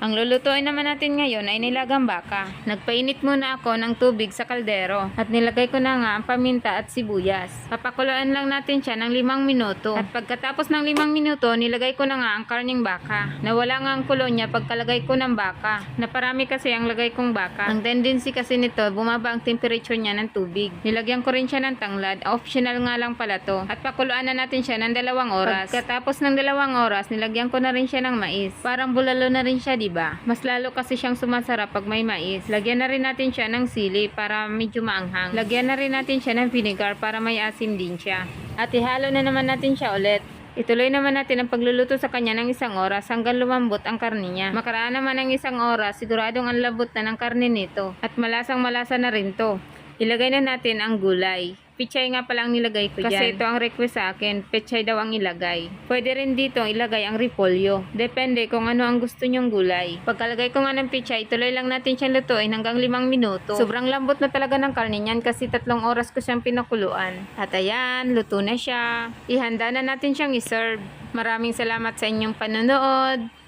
Ang lulutuin naman natin ngayon ay nilagang baka. Nagpainit muna ako ng tubig sa kaldero at nilagay ko na nga ang paminta at sibuyas. Papakuluan lang natin siya ng 5 minuto. At pagkatapos ng 5 minuto, nilagay ko na nga ang karning baka. Nawala nga ang kulo niya pagkalagay ko ng baka. Naparami kasi ang lagay kong baka. Ang tendency kasi nito, bumaba ang temperature niya ng tubig. Nilagyan ko rin siya ng tanglad. Optional nga lang pala to. At pakuluan na natin siya ng 2 oras. Pagkatapos ng 2 oras, nilagyan ko na rin siya ng mais. Parang bulalo na rin siya, diba? Mas lalo kasi siyang sumasarap pag may mais. Lagyan na rin natin siya ng sili para medyo maanghang. Lagyan na rin natin siya ng vinegar para may asim din siya. At ihalo na naman natin siya ulit. Ituloy naman natin ang pagluluto sa kanya ng 1 oras hanggang lumambot ang karne niya. Makaraan naman ng 1 oras, siguradong ang labot na ng karne nito. At malasang malasa na rin to. Ilagay na natin ang gulay. Pechay nga palang nilagay ko dyan. Kasi ito ang request sa akin, pechay daw ang ilagay. Pwede rin dito ilagay ang repolyo. Depende kung ano ang gusto nyong gulay. Pagkalagay ko nga ng pechay, tuloy lang natin siyang lutuin hanggang 5 minuto. Sobrang lambot na talaga ng karne niyan kasi 3 oras ko siyang pinakuluan. At ayan, luto na siya. Ihanda na natin siyang iserve. Maraming salamat sa inyong panonood.